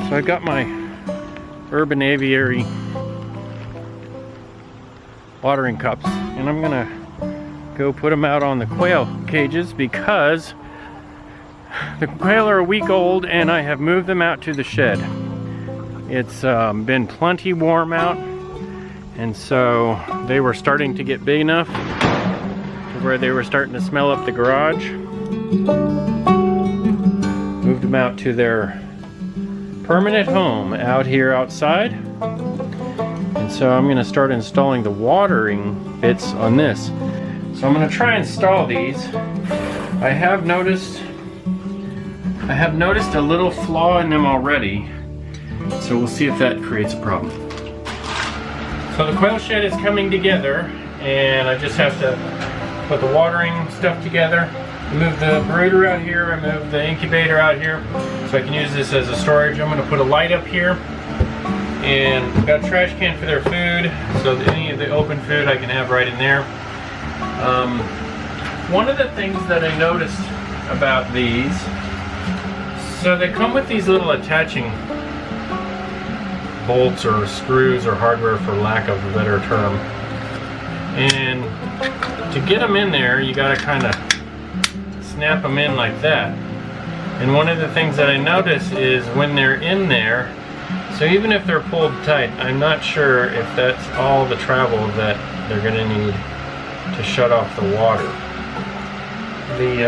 So I got my Urban Aviary watering cups, and I'm gonna go put them out on the quail cages because the quail are a week old and I have moved them out to the shed. It's been plenty warm out, and so they were starting to get big enough to where they were starting to smell up the garage. Moved them out to their permanent home out here outside. And so I'm going to start installing the watering bits on this. So I'm going to try and install these. I have noticed a little flaw in them already. So we'll see if that creates a problem. So the quail shed is coming together, and I just have to put the watering stuff together. Move the brooder out here, I move the incubator out here so I can use this as a storage. I'm going to put a light up here, and I've got a trash can for their food, so that any of the open food I can have right in there. One of the things that I noticed about these, so they come with these little attaching bolts or screws or hardware, for lack of a better term, and to get them in there you got to kind of snap them in like that. And one of the things that I notice is when they're in there, so even if they're pulled tight, I'm not sure if that's all the travel that they're going to need to shut off the water. The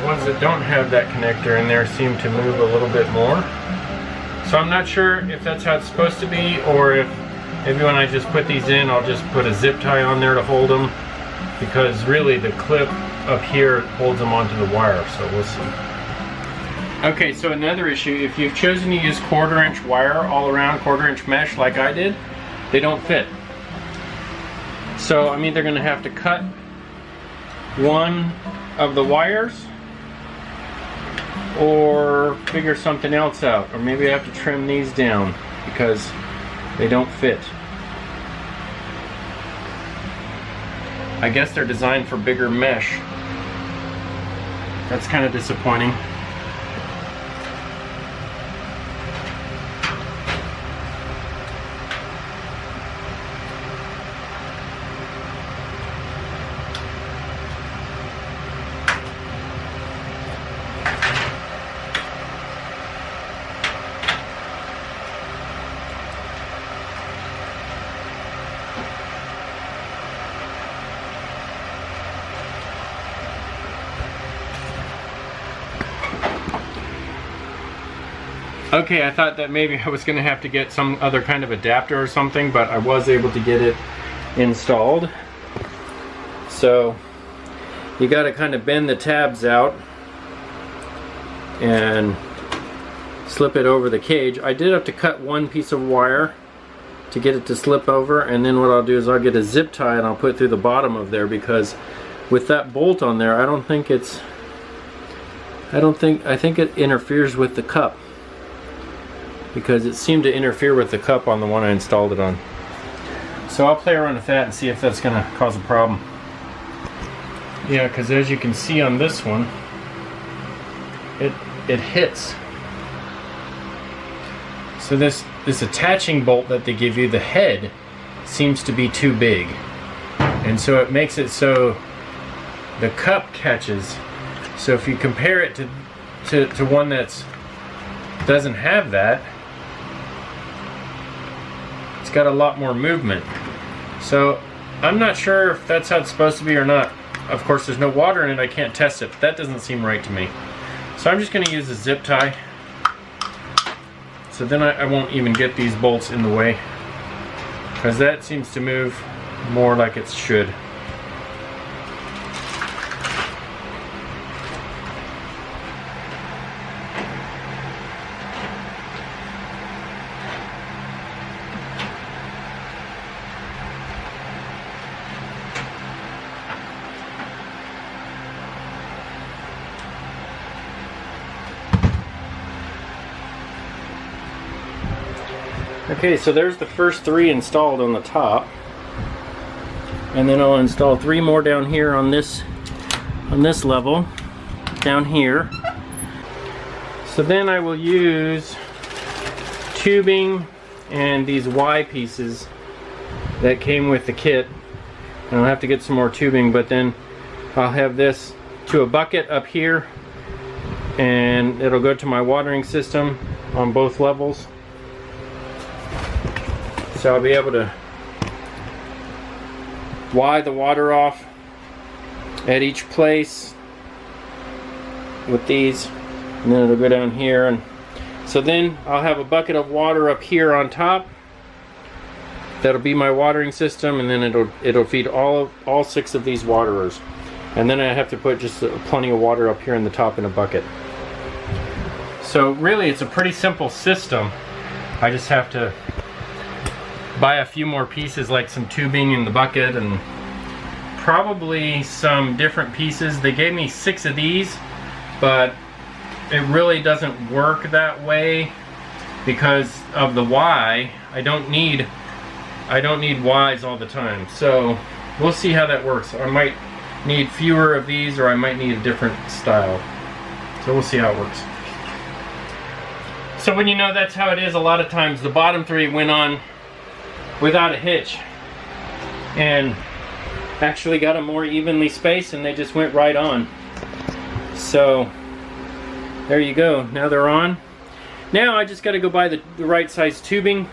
ones that don't have that connector in there seem to move a little bit more. So I'm not sure if that's how it's supposed to be, or if maybe when I just put these in, I'll just put a zip tie on there to hold them, because really the clip up here holds them onto the wire, so we'll see. Okay, so another issue, if you've chosen to use 1/4 inch wire all around, 1/4 inch mesh like I did, they don't fit. So I'm either going to have to cut one of the wires or figure something else out, or maybe I have to trim these down because they don't fit. I guess they're designed for bigger mesh. That's kind of disappointing. Okay, I thought that maybe I was going to have to get some other kind of adapter or something, but I was able to get it installed. So you got to kind of bend the tabs out and slip it over the cage. I did have to cut one piece of wire to get it to slip over, and then what I'll do is I'll get a zip tie and I'll put it through the bottom of there, because with that bolt on there, I think it interferes with the cup, because it seemed to interfere with the cup on the one I installed it on. So I'll play around with that and see if that's going to cause a problem. Yeah, because as you can see on this one, it hits. So this attaching bolt that they give you, the head seems to be too big, and so it makes it so the cup catches. So if you compare it to one that's doesn't have that, it's got a lot more movement. So I'm not sure if that's how it's supposed to be or not. Of course, there's no water in it, I can't test it, but that doesn't seem right to me. So I'm just going to use a zip tie, so then I won't even get these bolts in the way, because that seems to move more like it should. Okay, so there's the first 3 installed on the top, and then I'll install 3 more down here on this level, down here, So then I will use tubing and these Y pieces that came with the kit. And I'll have to get some more tubing, but then I'll have this to a bucket up here, and it'll go to my watering system on both levels. So I'll be able to Y the water off at each place with these, and then it'll go down here. And so then I'll have a bucket of water up here on top. That'll be my watering system, and then it'll feed all 6 of these waterers. And then I have to put just plenty of water up here in the top in a bucket. So really it's a pretty simple system. I just have to buy a few more pieces, like some tubing in the bucket and probably some different pieces. They gave me 6 of these, but it really doesn't work that way because of the Y. I don't need Ys all the time. So we'll see how that works. I might need fewer of these, or I might need a different style. So we'll see how it works. So when you know that's how it is, a lot of times the bottom 3 went on without a hitch and actually got them more evenly spaced, and they just went right on. So there you go. Now they're on. Now I just got to go buy the right size tubing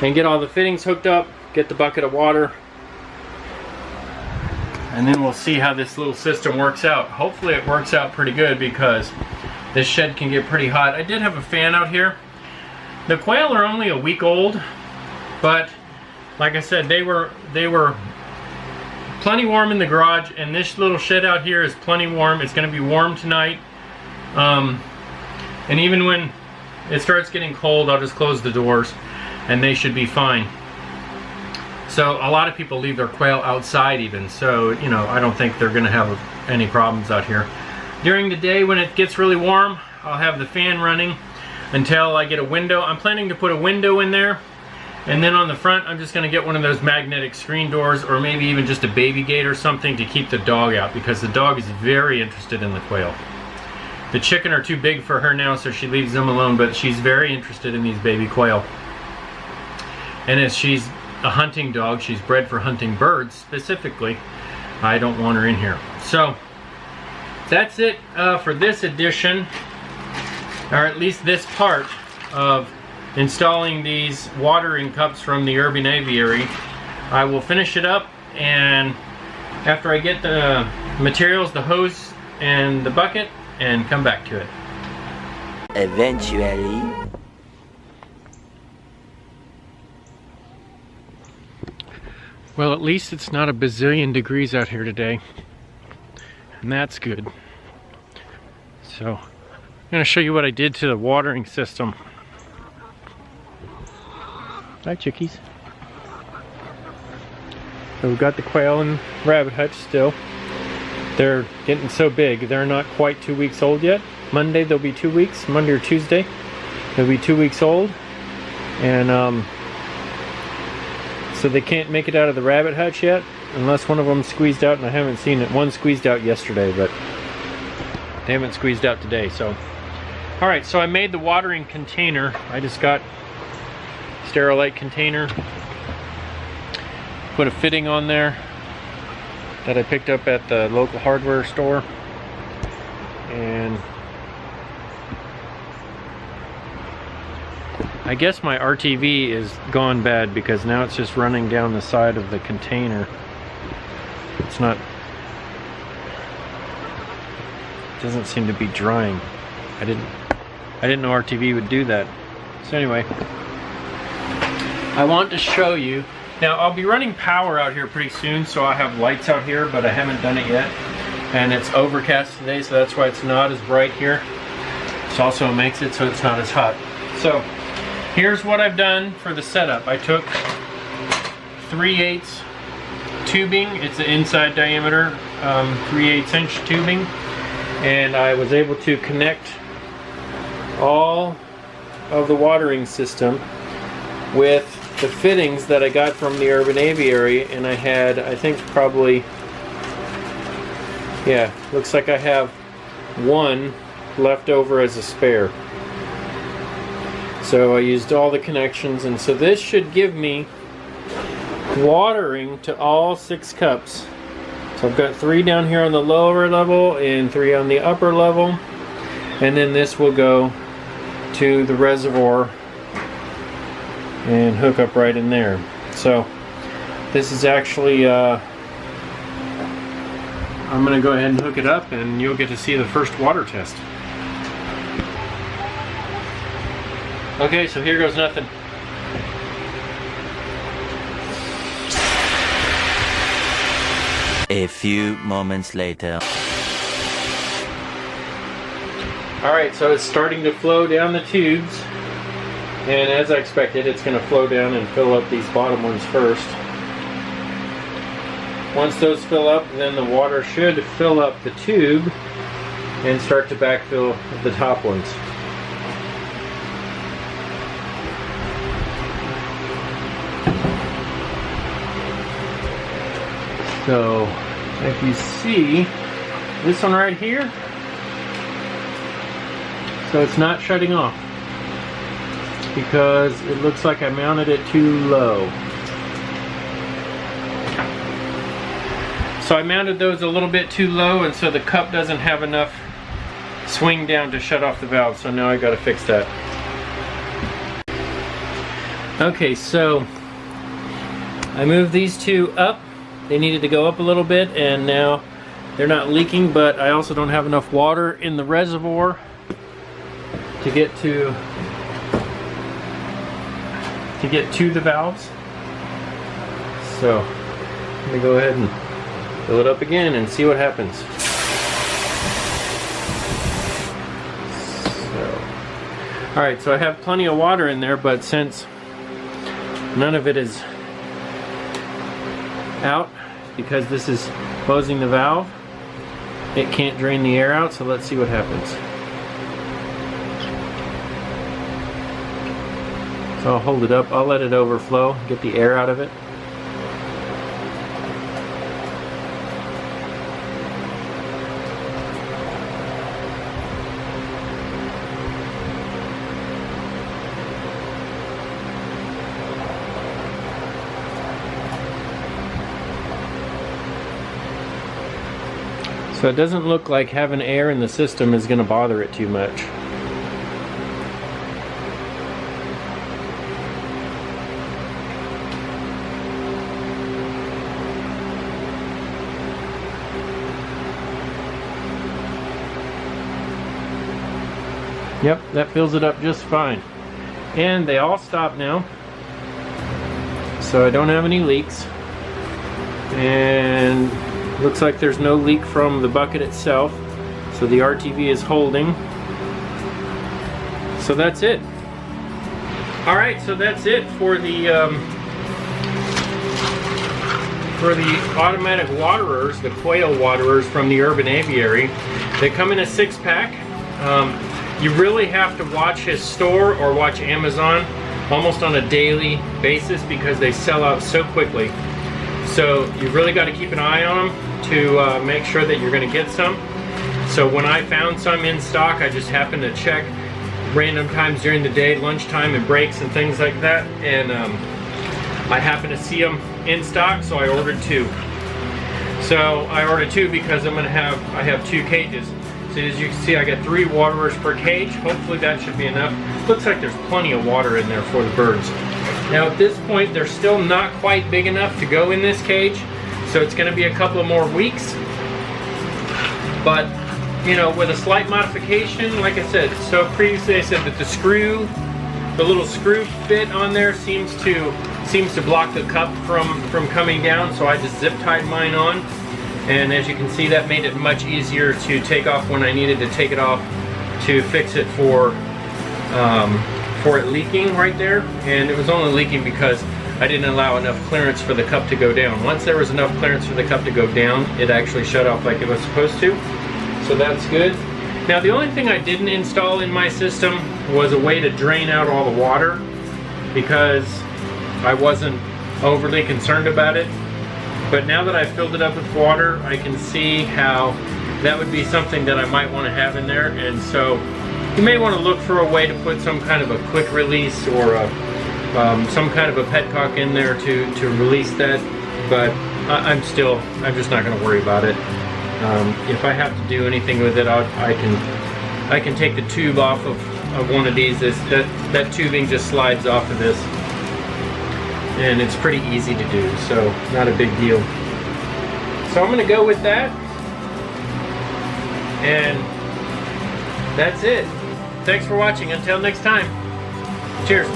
and get all the fittings hooked up, get the bucket of water, and then we'll see how this little system works out. Hopefully it works out pretty good, because this shed can get pretty hot. I did have a fan out here. The quail are only a week old, but like I said, they were plenty warm in the garage, and this little shed out here is plenty warm. It's going to be warm tonight, and even when it starts getting cold, I'll just close the doors and they should be fine. So a lot of people leave their quail outside even, so you know, I don't think they're going to have any problems out here. During the day when it gets really warm, I'll have the fan running until I get a window. I'm planning to put a window in there, and then on the front I'm just going to get one of those magnetic screen doors, or maybe even just a baby gate or something to keep the dog out, because the dog is very interested in the quail. The chicken are too big for her now, so she leaves them alone, but she's very interested in these baby quail. And as she's a hunting dog, she's bred for hunting birds specifically, I don't want her in here. So that's it for this edition, or at least this part of installing these watering cups from the Urban Aviary. I will finish it up, and after I get the materials, the hose and the bucket, and come back to it. Eventually. Well, at least it's not a bazillion degrees out here today, and that's good. So I'm going to show you what I did to the watering system. Hi, chickies. So we've got the quail and rabbit hutch still. They're getting so big, they're not quite 2 weeks old yet. Monday they'll be 2 weeks, Monday or Tuesday they'll be 2 weeks old, and so they can't make it out of the rabbit hutch yet unless one of them squeezed out, and I haven't seen it. One squeezed out yesterday, but they haven't squeezed out today. So alright, so I made the watering container. I just got Sterilite container, put a fitting on there that I picked up at the local hardware store, and I guess my RTV is gone bad, because now it's just running down the side of the container. It's not, it doesn't seem to be drying. I didn't know RTV would do that. So anyway, I want to show you. Now I'll be running power out here pretty soon, so I have lights out here, but I haven't done it yet. And it's overcast today, so that's why it's not as bright here. This also makes it so it's not as hot. So here's what I've done for the setup. I took 3/8 tubing. It's an inside diameter 3/8 inch tubing, and I was able to connect all of the watering system with the fittings that I got from the Urban Aviary, and I had, I think probably, yeah, looks like I have one left over as a spare. So I used all the connections, and so this should give me watering to all 6 cups. So I've got 3 down here on the lower level and 3 on the upper level, and then this will go to the reservoir and hook up right in there. So this is actually I'm going to go ahead and hook it up, and you'll get to see the first water test. Okay, so here goes nothing. A few moments later. Alright, so it's starting to flow down the tubes, and as I expected, it's going to flow down and fill up these bottom ones first. Once those fill up, then the water should fill up the tube and start to backfill the top ones. So, if you see this one right here, so it's not shutting off because it looks like I mounted it too low. So I mounted those a little bit too low, and so the cup doesn't have enough swing down to shut off the valve, so now I got to fix that. Okay, so I moved these 2 up. They needed to go up a little bit, and now they're not leaking, but I also don't have enough water in the reservoir to get to the valves. So let me go ahead and fill it up again and see what happens. Alright, so I have plenty of water in there, but since none of it is out, because this is closing the valve, it can't drain the air out, so let's see what happens. So I'll hold it up, I'll let it overflow, get the air out of it. So it doesn't look like having air in the system is going to bother it too much. Yep, that fills it up just fine. And they all stop now, so I don't have any leaks. And looks like there's no leak from the bucket itself, so the RTV is holding. So that's it. Alright, so that's it for the automatic waterers, the quail waterers from the Urban Aviary. They come in a 6-pack. You really have to watch his store or watch Amazon almost on a daily basis because they sell out so quickly. So you've really got to keep an eye on them to make sure that you're going to get some. So when I found some in stock, I just happened to check random times during the day, lunchtime and breaks and things like that, and I happened to see them in stock, so I ordered 2. So I ordered 2 because I have 2 cages. So as you can see, I got 3 waterers per cage. Hopefully that should be enough. Looks like there's plenty of water in there for the birds. Now at this point, they're still not quite big enough to go in this cage, so it's going to be a couple of more weeks. But, you know, with a slight modification, like I said, so previously I said that the little screw bit on there seems to block the cup from coming down, so I just zip tied mine on. And as you can see, that made it much easier to take off when I needed to take it off to fix it for it leaking right there. And it was only leaking because I didn't allow enough clearance for the cup to go down. Once there was enough clearance for the cup to go down, it actually shut off like it was supposed to. So that's good. Now the only thing I didn't install in my system was a way to drain out all the water because I wasn't overly concerned about it. But now that I've filled it up with water, I can see how that would be something that I might want to have in there. And so you may want to look for a way to put some kind of a quick release or some kind of a petcock in there to release that. But I'm just not going to worry about it. If I have to do anything with it, I can take the tube off of one of these. That tubing just slides off of this, and it's pretty easy to do, so not a big deal. So I'm going to go with that, and that's it. Thanks for watching. Until next time, cheers.